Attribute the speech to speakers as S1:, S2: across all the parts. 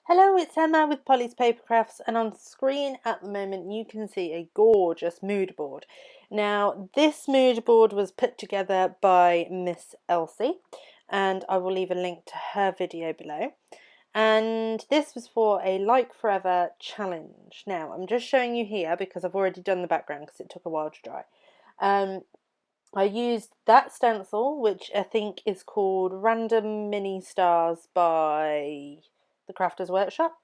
S1: Hello, it's Emma with Polly's Paper Crafts, and on screen at the moment you can see a gorgeous mood board. Now, this mood board was put together by Miss Elsie, and I will leave a link to her video below. And this was for a Like Forever challenge. Now, I'm just showing you here because I've already done the background because it took a while to dry. I used that stencil, which I think is called Random Mini Stars by the Crafters Workshop.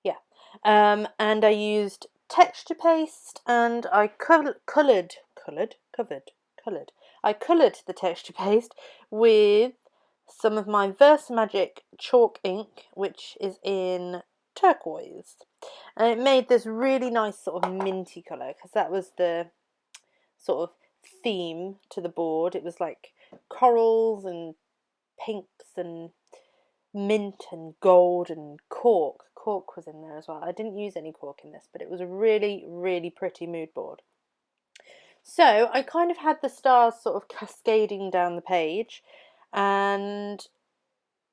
S1: Yeah. And I used texture paste and I coloured the texture paste with some of my Versamagic chalk ink, which is in turquoise. And it made this really nice sort of minty colour because that was the sort of theme to the board. It was like corals and pinks and mint and gold and cork. Cork was in there as well. I didn't use any cork in this, but it was a really, really pretty mood board. So I kind of had the stars sort of cascading down the page, and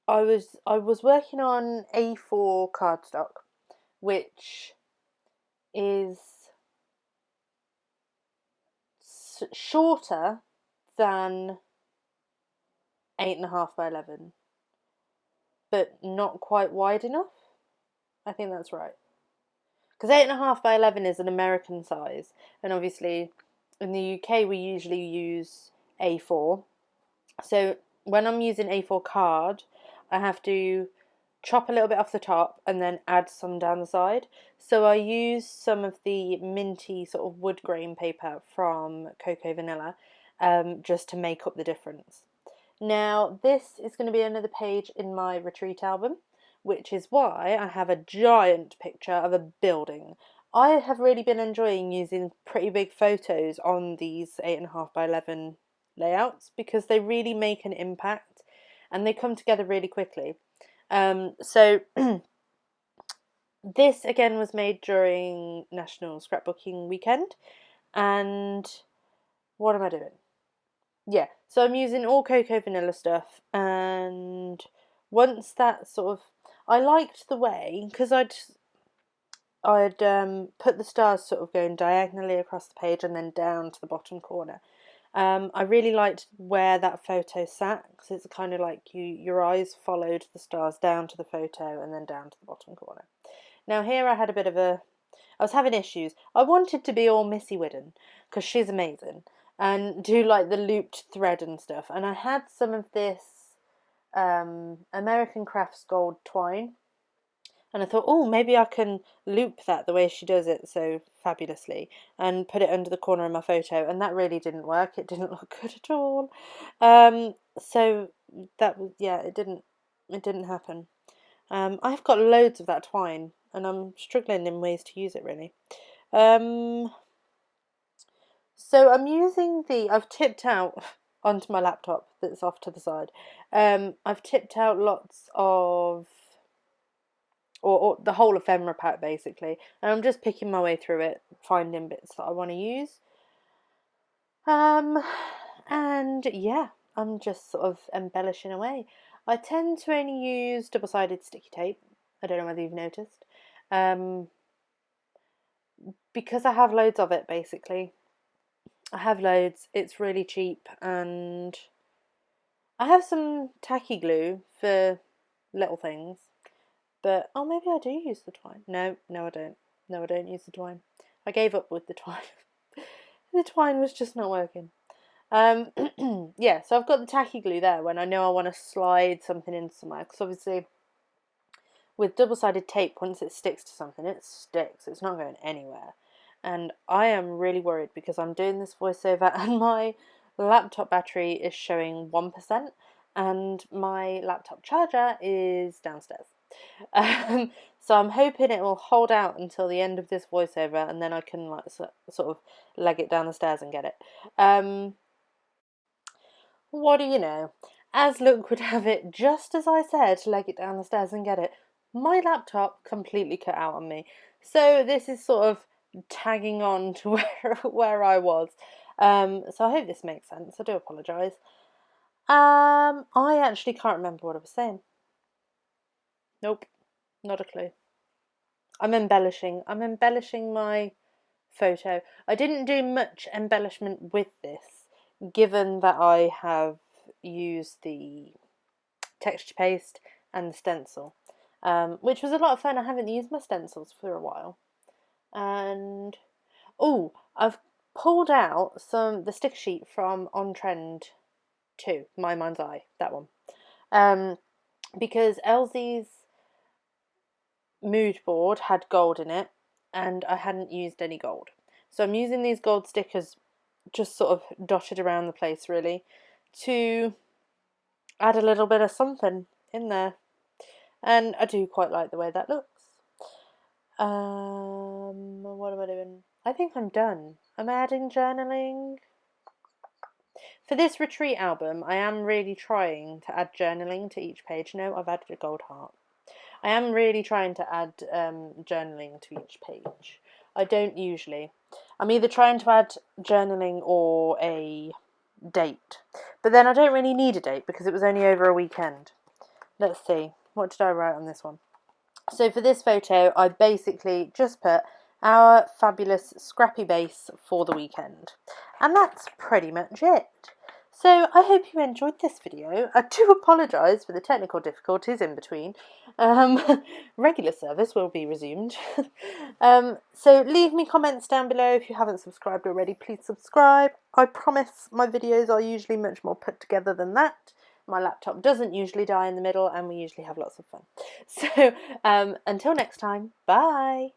S1: I was working on A4 cardstock, which is shorter than 8.5 by 11, but not quite wide enough. I think that's right. Because 8.5 by 11 is an American size, and obviously in the UK we usually use A4. So when I'm using A4 card, I have to chop a little bit off the top and then add some down the side. So I use some of the minty sort of wood grain paper from Cocoa Vanilla just to make up the difference. Now this is going to be another page in my retreat album, which is why I have a giant picture of a building. I have really been enjoying using pretty big photos on these 8.5 by 11 layouts because they really make an impact and they come together really quickly. So this again was made during National Scrapbooking Weekend, and what am I doing? Yeah, so I'm using all Cocoa Vanilla stuff, and once that sort of, I liked the way, because I'd put the stars sort of going diagonally across the page and then down to the bottom corner. I really liked where that photo sat, because it's kind of like your eyes followed the stars down to the photo and then down to the bottom corner. Now here I had a bit of I was having issues. I wanted to be all Missy Widden, because she's amazing, and do like the looped thread and stuff. And I had some of this American Crafts Gold twine, and I thought, oh, maybe I can loop that the way she does it so fabulously and put it under the corner of my photo, and that really didn't work. It didn't look good at all. So that was, yeah, it didn't happen. I've got loads of that twine and I'm struggling in ways to use it really. So I'm using I've tipped out onto my laptop that's off to the side. I've tipped out lots of, or the whole ephemera pack basically, and I'm just picking my way through it, finding bits that I want to use. And yeah, I'm just sort of embellishing away. I tend to only use double-sided sticky tape. I don't know whether you've noticed. Because I have loads of it basically. I have loads, it's really cheap, and I have some tacky glue for little things. But, oh, maybe I do use the twine. No, I don't. No, I don't use the twine. I gave up with the twine. The twine was just not working. Yeah, so I've got the tacky glue there when I know I want to slide something into somewhere. Because obviously, with double-sided tape, once it sticks to something, it sticks. It's not going anywhere. And I am really worried because I'm doing this voiceover and my laptop battery is showing 1% and my laptop charger is downstairs. So I'm hoping it will hold out until the end of this voiceover and then I can like sort of leg it down the stairs and get it. What do you know? As luck would have it, just as I said leg it down the stairs and get it, my laptop completely cut out on me. So this is sort of tagging on to where I was. So I hope this makes sense. I do apologise. I actually can't remember what I was saying. Nope. Not a clue. I'm embellishing my photo. I didn't do much embellishment with this, given that I have used the texture paste and the stencil, which was a lot of fun. I haven't used my stencils for a while. And oh, I've pulled out the sticker sheet from On Trend 2, My Mind's Eye, that one, because Elsie's mood board had gold in it, and I hadn't used any gold, so I'm using these gold stickers just sort of dotted around the place, really, to add a little bit of something in there, and I do quite like the way that looks. What am I doing? I think I'm done. Am I adding journaling? For this retreat album, I am really trying to add journaling to each page. No, I've added a gold heart. I am really trying to add journaling to each page. I don't usually. I'm either trying to add journaling or a date. But then I don't really need a date because it was only over a weekend. Let's see. What did I write on this one? So for this photo, I basically just put our fabulous scrappy base for the weekend. And that's pretty much it. So I hope you enjoyed this video. I do apologise for the technical difficulties in between. Regular service will be resumed. So leave me comments down below. If you haven't subscribed already, please subscribe. I promise my videos are usually much more put together than that. My laptop doesn't usually die in the middle, and we usually have lots of fun. So until next time, bye!